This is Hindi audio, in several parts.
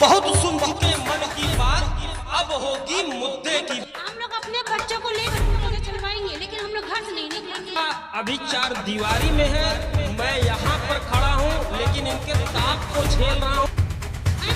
बहुत सुन चुके मन की बात, अब होगी मुद्दे की। हम लोग अपने बच्चों को लेकर चलवाएंगे, लेकिन हम लोग घर से नहीं निकलेंगे। अभी चार दीवारी में है, मैं यहाँ पर खड़ा हूँ, लेकिन इनके ताप को झेल रहा हूँ।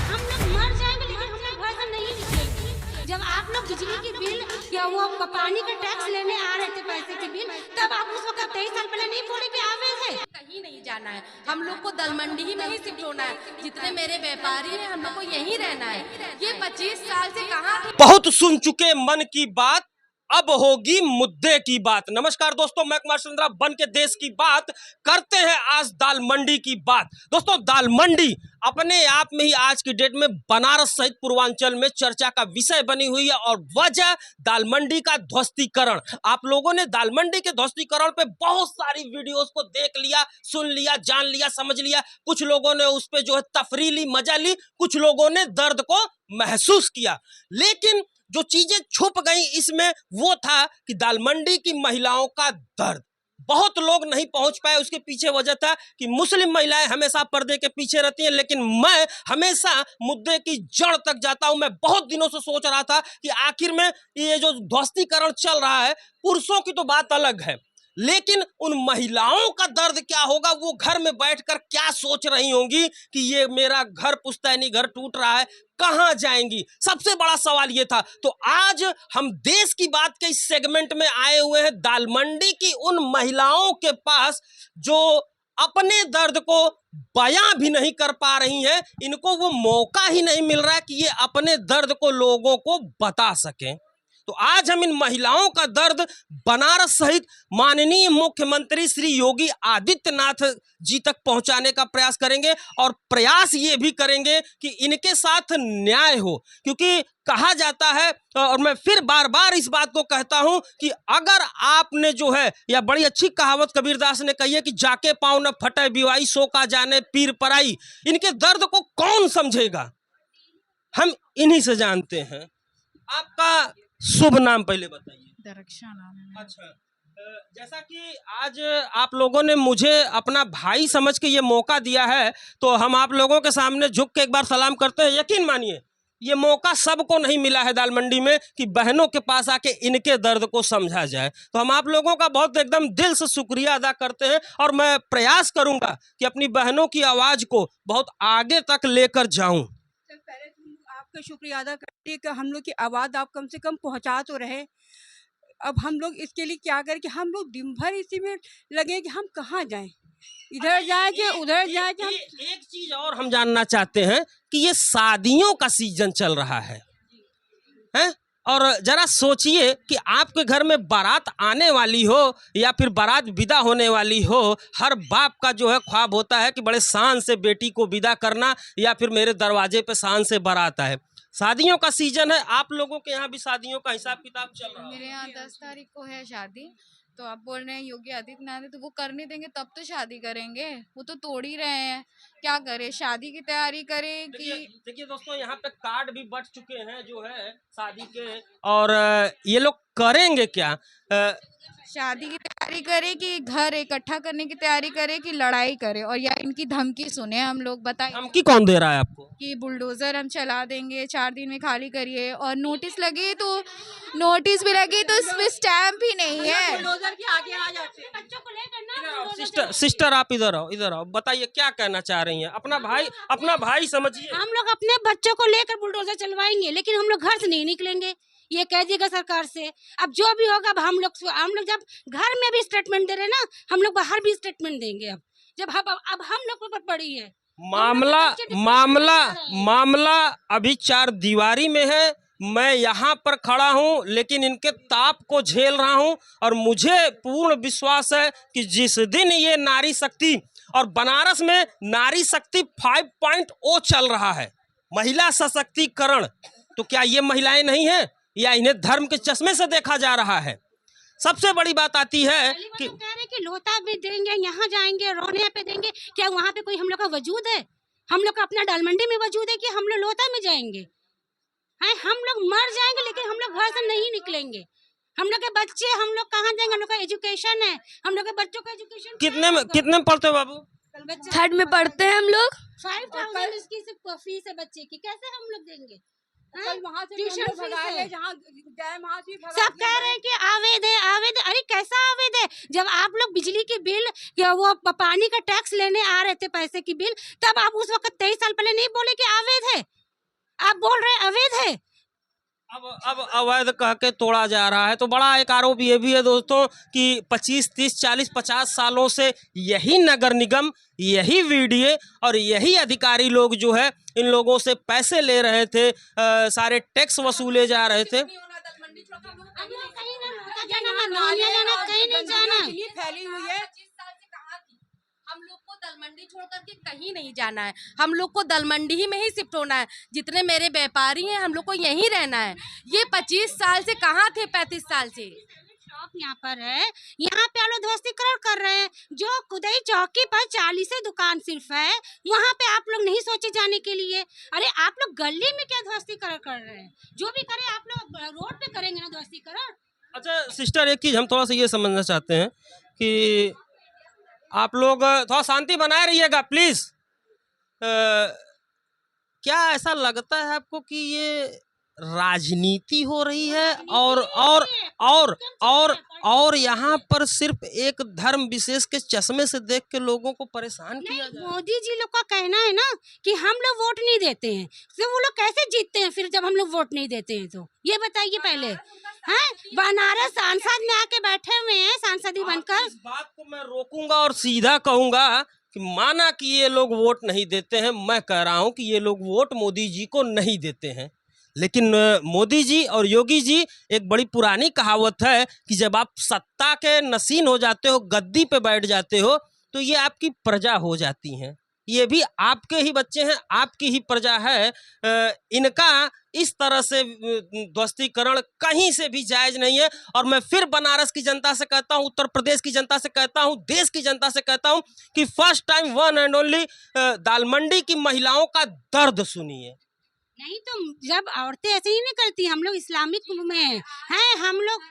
हम लोग मर जाएंगे, लेकिन हम लोग घर से नहीं निकलेंगे। जब आप लोग बिजली की बिल या वो पानी का टैक्स लेने आ रहे थे, पैसे की बिल, तब आप उस वक्त 23 साल पहले नहीं बोले कि आवे थे। कहीं नहीं जाना है, हम लोग को दलमंडी ही में ही शिफ्ट होना है। जितने मेरे व्यापारी हैं, हम लोग को यहीं रहना है। ये 25 साल से कहाँ थे? बहुत सुन चुके मन की बात, अब होगी मुद्दे की बात। नमस्कार दोस्तों, मैं कुमार चंद्रा बन के देश की बात करते हैं आज दाल मंडी की बात। दोस्तों, दाल मंडी अपने आप में ही आज की डेट में बनारस सहित पूर्वांचल में चर्चा का विषय बनी हुई है, और वजह दाल मंडी का ध्वस्तीकरण। आप लोगों ने दाल मंडी के ध्वस्तीकरण पे बहुत सारी वीडियोस को देख लिया, सुन लिया, जान लिया, समझ लिया। कुछ लोगों ने उस पे जो है तफरीह ली, मजा ली, कुछ लोगों ने दर्द को महसूस किया। लेकिन जो चीजें छुप गई इसमें वो था कि दाल मंडी की महिलाओं का दर्द। बहुत लोग नहीं पहुंच पाए, उसके पीछे वजह था कि मुस्लिम महिलाएं हमेशा पर्दे के पीछे रहती हैं, लेकिन मैं हमेशा मुद्दे की जड़ तक जाता हूं। मैं बहुत दिनों से सोच रहा था कि आखिर में ये जो ध्वस्तीकरण चल रहा है, पुरुषों की तो बात अलग है, लेकिन उन महिलाओं का दर्द क्या होगा, वो घर में बैठकर क्या सोच रही होंगी कि ये मेरा घर पुश्तैनी घर टूट रहा है, कहां जाएंगी। सबसे बड़ा सवाल ये था। तो आज हम देश की बात के इस सेगमेंट में आए हुए हैं दाल मंडी की उन महिलाओं के पास जो अपने दर्द को बयां भी नहीं कर पा रही हैं। इनको वो मौका ही नहीं मिल रहा है कि ये अपने दर्द को लोगों को बता सकें। तो आज हम इन महिलाओं का दर्द बनारस सहित माननीय मुख्यमंत्री श्री योगी आदित्यनाथ जी तक पहुंचाने का प्रयास करेंगे, और प्रयास ये भी करेंगे कि इनके साथ न्याय हो। क्योंकि कहा जाता है, और मैं फिर बार बार इस बात को कहता हूं कि अगर आपने जो है, या बड़ी अच्छी कहावत कबीरदास ने कही है कि जाके पाँव न फटे बिवाई, सो का जाने पीर पराई। इनके दर्द को कौन समझेगा, हम इन्हीं से जानते हैं। आपका शुभ नाम पहले बताइए। दरक्षा नाम है। अच्छा, जैसा कि आज आप लोगों ने मुझे अपना भाई समझ के ये मौका दिया है, तो हम आप लोगों के सामने झुक के एक बार सलाम करते हैं। यकीन मानिए, ये मौका सबको नहीं मिला है दाल मंडी में कि बहनों के पास आके इनके दर्द को समझा जाए। तो हम आप लोगों का बहुत एकदम दिल से शुक्रिया अदा करते हैं, और मैं प्रयास करूंगा कि अपनी बहनों की आवाज़ को बहुत आगे तक लेकर जाऊं। आपका शुक्रिया अदा करते हैं कि हम लोग की आवाज़ आप कम से कम पहुंचा तो रहे। अब हम लोग इसके लिए क्या करें कि हम लोग दिन भर इसी में लगे कि हम कहाँ जाएं, इधर जाए कि उधर जाए कि हम। एक चीज और हम जानना चाहते हैं कि ये शादियों का सीजन चल रहा है, और जरा सोचिए कि आपके घर में बारात आने वाली हो या फिर बारात विदा होने वाली हो। हर बाप का जो है ख्वाब होता है कि बड़े शान से बेटी को विदा करना, या फिर मेरे दरवाजे पे शान से बारात आए। शादियों का सीजन है, आप लोगों के यहाँ भी शादियों का हिसाब किताब चल रहा है? मेरे यहाँ 10 तारीख को है शादी। तो आप बोल रहे हैं योगी आदित्यनाथ है, तो वो करने देंगे तब तो शादी करेंगे। वो तो तोड़ ही रहे हैं, क्या करे, शादी की तैयारी करें कि। देखिए दोस्तों, यहाँ पे कार्ड भी बट चुके हैं जो है शादी के, और ये लोग करेंगे क्या? शादी की तैयारी करे कि घर इकट्ठा करने की तैयारी करे कि लड़ाई करे, और या इनकी धमकी सुने हम लोग। बताइए धमकी कौन दे रहा है आपको? कि बुलडोजर हम चला देंगे, 4 दिन में खाली करिए, और नोटिस लगे तो नोटिस भी लगे तो इसमें स्टैम्प ही नहीं है। बुलडोजर के आगे आ जाते हैं। बच्चों को लेकर ना सिस्टर आप इधर आओ, इधर आओ, बताइए क्या कहना चाह रही हैं। अपना भाई समझिए। हम लोग अपने बच्चों को लेकर बुलडोजर चलवाएंगे, लेकिन हम लोग घर से नहीं निकलेंगे। ये कह दिएगा सरकार से। अब जो भी होगा, अब हम लोग जब घर में भी स्टेटमेंट दे रहे हैं ना, हम लोग बाहर भी स्टेटमेंट देंगे। अब हम लोग पर पड़ी है मामला अभी चार दीवारी में है। मैं यहाँ पर खड़ा हूँ, लेकिन इनके ताप को झेल रहा हूँ, और मुझे पूर्ण विश्वास है कि जिस दिन ये नारी शक्ति, और बनारस में नारी शक्ति 5.0 चल रहा है, महिला सशक्तिकरण, तो क्या ये महिलाएं नहीं हैं, या इन्हें धर्म के चश्मे से देखा जा रहा है? सबसे बड़ी बात आती है कि कह रहे कि लोटा भी देंगे, यहाँ जाएंगे, रोने पे देंगे। क्या वहाँ पे कोई हम लोग का वजूद है? हम लोग का अपना दाल मंडी में वजूद है कि हम लोग लोटा में जाएंगे? हम लोग मर जाएंगे, लेकिन हम लोग घर से नहीं निकलेंगे। हम लोग के बच्चे, हम लोग कहाँ जाएंगे? हम लोग का एजुकेशन है, हम लोग के बच्चों का एजुकेशन कितने में पढ़ते हो बाबू? थर्ड में पढ़ते हैं हम लोग। 5000 इसकी सिर्फ फीस है बच्चे की, कैसे हम लोग देंगे? कल वहाँ से ट्यूशन ट्यूशन फीस भगाए है। गए, जहाँ गए वहाँ से भी भगा सब दिया कह गया। रहे हैं कि आवेद है आवेद है। अरे कैसा आवेद है? जब आप लोग बिजली की बिल या वो पानी का टैक्स लेने आ रहे थे, पैसे की बिल, तब आप उस वक्त 23 साल पहले नहीं बोले कि आवेद है, आप बोल रहे हैं अवैध है। अब अवैध कह के तोड़ा जा रहा है। तो बड़ा एक आरोप ये भी है दोस्तों कि 25, 30, 40, 50 सालों से यही नगर निगम, यही वीडीए और यही अधिकारी लोग जो है इन लोगों से पैसे ले रहे थे, सारे टैक्स वसूले जा रहे थे। कहीं नहीं जाना। इतनी फैली हुई है। हम लोग को दलमंडी छोड़ करके कहीं नहीं जाना है, हम लोग को दलमंडी ही में ही शिफ्ट होना है। जितने मेरे व्यापारी हैं हम लोग को यहीं रहना है। ये 25 साल से कहाँ थे, 35 साल से। शॉप यहाँ पर है, यहाँ पे आप लोग ध्वस्तीकरण कर रहे हैं। जो कुदई चौकी पर 40 दुकान सिर्फ है, वहाँ पे आप लोग नहीं सोचे जाने के लिए। अरे आप लोग गली में क्या ध्वस्तीकरण कर रहे हैं? जो भी करें आप लोग रोड पे करेंगे ना ध्वस्तीकरण। अच्छा सिस्टर, एक चीज हम थोड़ा सा ये समझना चाहते हैं कि आप लोग थोड़ा शांति बनाए रहिएगा प्लीज। क्या ऐसा लगता है आपको कि ये राजनीति हो रही है और यहाँ पर सिर्फ एक धर्म विशेष के चश्मे से देख के लोगों को परेशान किया नहीं, जाए? मोदी जी लोग का कहना है ना कि हम लोग वोट नहीं देते हैं, तो वो लोग कैसे जीतते हैं फिर जब हम लोग वोट नहीं देते हैं? तो ये बताइए पहले। हैं, बनारस सांसद में आके बैठे हुए हैं, सांसद ही बनकर। इस बात को मैं रोकूंगा और सीधा कहूंगा कि माना कि ये लोग वोट नहीं देते हैं, मैं कह रहा हूं कि ये लोग वोट मोदी जी को नहीं देते हैं, लेकिन मोदी जी और योगी जी, एक बड़ी पुरानी कहावत है कि जब आप सत्ता के नसीन हो जाते हो, गद्दी पे बैठ जाते हो, तो ये आपकी प्रजा हो जाती हैं। ये भी आपके ही बच्चे हैं, आपकी ही प्रजा है। इनका इस तरह से ध्वस्तीकरण कहीं से भी जायज नहीं है। और मैं फिर बनारस की जनता से कहता हूं, उत्तर प्रदेश की जनता से कहता हूं, देश की जनता से कहता हूं कि first time one and only Dal Mandi की महिलाओं का दर्द सुनिए। नहीं तो जब औरतें ऐसे ही नहीं करती, हम लोग इस्लामिक में हैं, हम लोग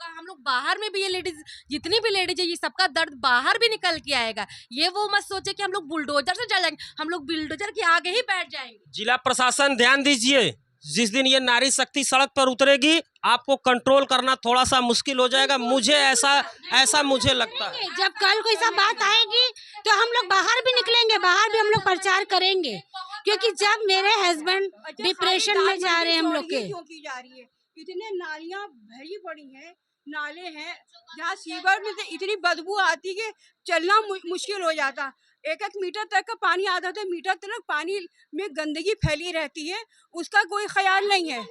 हम लोग बाहर में भी, ये लेडीज जितनी भी लेडीज है, ये सबका दर्द बाहर भी निकल के आएगा। ये वो मत सोचे कि हम लोग बुलडोजर से चल जाएंगे, हम लोग बुलडोजर के आगे ही बैठ जाएंगे। जिला प्रशासन ध्यान दीजिए, जिस दिन ये नारी शक्ति सड़क पर उतरेगी आपको कंट्रोल करना थोड़ा सा मुश्किल हो जाएगा। मुझे ऐसा मुझे लगता है। जब कल कोई सब बात आएगी तो हम लोग बाहर भी निकलेंगे, बाहर भी हम लोग प्रचार करेंगे। क्योंकि जब मेरे हस्बैंड डिप्रेशन में जा रहे हैं, हम लोग के क्यों की जा रही है? इतने नालियाँ भरी पड़ी हैं, नाले हैं, जहाँ सीवर में से इतनी बदबू आती है चलना मुश्किल हो जाता। 1-1 मीटर तक का पानी आता था, मीटर तक पानी में गंदगी फैली रहती है, उसका कोई ख्याल नहीं है।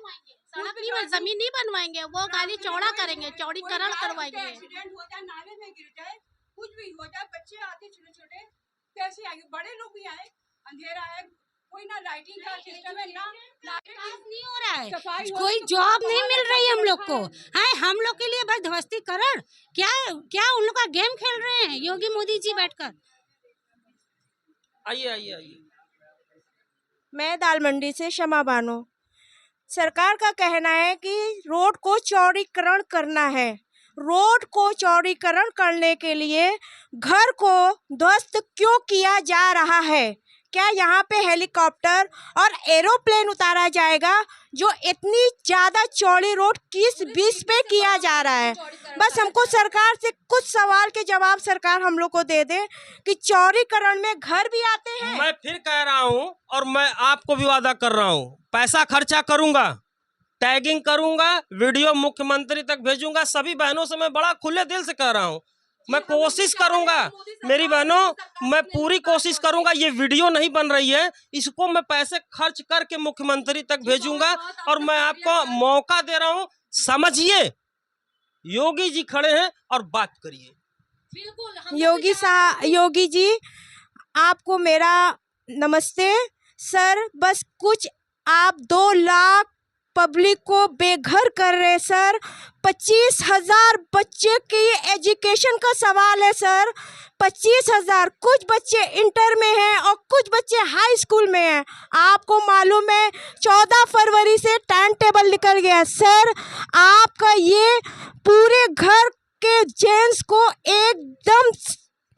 जमीन नहीं बनवाएंगे, वो गाली चौड़ा करेंगे, चौड़ीकरण करवाएंगे। एक्सीडेंट हो जाए, नाले में गिर जाए, कुछ भी हो जाए, बच्चे आते छोटे छोटे, कैसे आएंगे? बड़े लोग भी आए, अंधेरा है, कोई ना लाइटिंग का सिस्टम है, ना नहीं हो रहा है, सफाई हो कोई रही है, जॉब नहीं मिल रही हम लोग को। है हम लोग के लिए बस ध्वस्तीकरण। क्या उन लोग का गेम खेल रहे हैं योगी मोदी जी बैठकर। आइए। मैं दाल मंडी से शमा बानो। सरकार का कहना है कि रोड को चौड़ीकरण करना है। रोड को चौड़ीकरण करने के लिए घर को ध्वस्त क्यों किया जा रहा है? क्या यहाँ पे हेलीकॉप्टर और एरोप्लेन उतारा जाएगा? जो इतनी ज़्यादा चौड़ी रोड किस बीच पे किया जा रहा है? बस हमको सरकार से कुछ सवाल के जवाब सरकार हम लोग को दे दे कि चौड़ीकरण में घर भी आते हैं। मैं फिर कह रहा हूँ और मैं आपको भी वादा कर रहा हूँ, पैसा खर्चा करूंगा, टैगिंग करूंगा, वीडियो मुख्यमंत्री तक भेजूंगा। सभी बहनों से मैं बड़ा खुले दिल से कह रहा हूँ, मैं कोशिश करूंगा, मेरी बहनों मैं पूरी कोशिश करूंगा। ये वीडियो नहीं बन रही है, इसको मैं पैसे खर्च करके मुख्यमंत्री तक भेजूंगा। और मैं आपको मौका दे रहा हूं, समझिए, योगी जी खड़े हैं और बात करिए। योगी जी आपको मेरा नमस्ते। सर बस कुछ आप 2 लाख पब्लिक को बेघर कर रहे सर। 25,000 बच्चे की एजुकेशन का सवाल है सर। 25,000, कुछ बच्चे इंटर में हैं और कुछ बच्चे हाई स्कूल में हैं। आपको मालूम है 14 फरवरी से टाइम टेबल निकल गया सर। आपका ये पूरे घर के जेंट्स को एकदम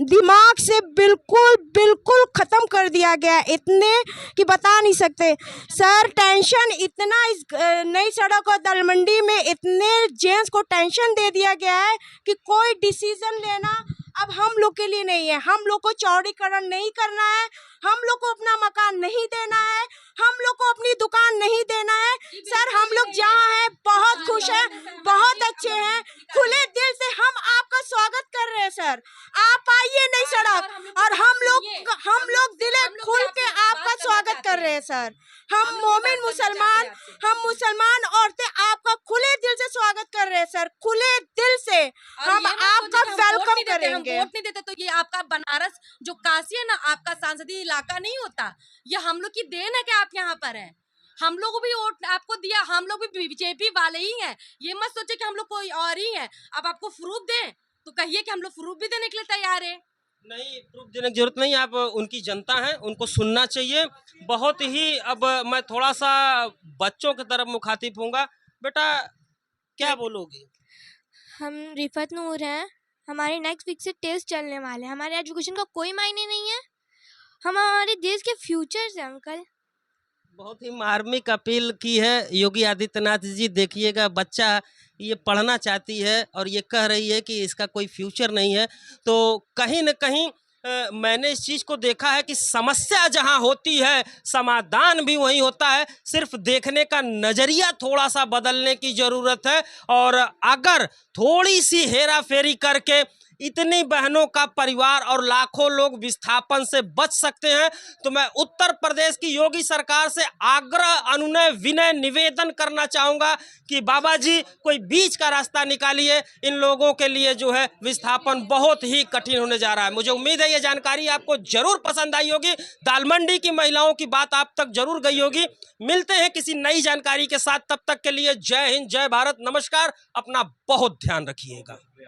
दिमाग से बिल्कुल बिल्कुल ख़त्म कर दिया गया है, इतने कि बता नहीं सकते सर। टेंशन इतना इस नई सड़क और दालमंडी में इतने जेंट्स को टेंशन दे दिया गया है कि कोई डिसीजन लेना अब हम लोग के लिए नहीं है। हम लोग को चौड़ीकरण नहीं करना है, हम लोग को अपना मकान नहीं देना है, हम लोग को अपनी दुकान नहीं देना है सर। हम लोग जहाँ हैं बहुत खुश हैं, बहुत अच्छे हैं, खुले दिल से हम आपका स्वागत कर रहे हैं सर। आप आइए नई सड़क और हम लोग दिले खुल के आपका स्वागत कर रहे हैं सर। हम मोमिन मुसलमान औरतें आपका खुले दिल से स्वागत कर रहे हैं सर, खुले दिल से हम आपका वेलकम करेंगे। वोट नहीं देते तो ये आपका बनारस जो काशी है ना, आपका संसदीय इलाका नहीं होता। ये हम लोग की देन है कि आप यहाँ पर हैं। हम लोग को भी वोट आपको दिया, हम लोग भी बीजेपी वाले ही हैं। ये मत सोचे कि हम लोग कोई और ही है। अब आपको प्रूफ दें तो कहिए कि हम लोग प्रूफ भी देने के लिए तैयार है। नहीं, प्रूफ देने की जरूरत नहीं, आप उनकी जनता हैं, उनको सुनना चाहिए। बहुत ही अब मैं थोड़ा सा बच्चों की तरफ मुखातिब हूँगा। बेटा क्या बोलोगी? हम रिफत नूर हैं, हमारे नेक्स्ट वीक से टेस्ट चलने वाले हैं। हमारे एजुकेशन का कोई मायने नहीं है, हम हमारे देश के फ्यूचर्स हैं अंकल। बहुत ही मार्मिक अपील की है योगी आदित्यनाथ जी। देखिएगा, बच्चा ये पढ़ना चाहती है और ये कह रही है कि इसका कोई फ्यूचर नहीं है। तो कहीं न कहीं मैंने इस चीज़ को देखा है कि समस्या जहां होती है समाधान भी वहीं होता है। सिर्फ देखने का नज़रिया थोड़ा सा बदलने की ज़रूरत है। और अगर थोड़ी सी हेरा फेरी करके इतनी बहनों का परिवार और लाखों लोग विस्थापन से बच सकते हैं तो मैं उत्तर प्रदेश की योगी सरकार से आग्रह, अनुनय, विनय, निवेदन करना चाहूँगा कि बाबा जी कोई बीच का रास्ता निकालिए। इन लोगों के लिए जो है विस्थापन बहुत ही कठिन होने जा रहा है। मुझे उम्मीद है ये जानकारी आपको जरूर पसंद आई होगी। दालमंडी की महिलाओं की बात आप तक जरूर गई होगी। मिलते हैं किसी नई जानकारी के साथ, तब तक के लिए जय हिंद, जय भारत, नमस्कार। अपना बहुत ध्यान रखिएगा।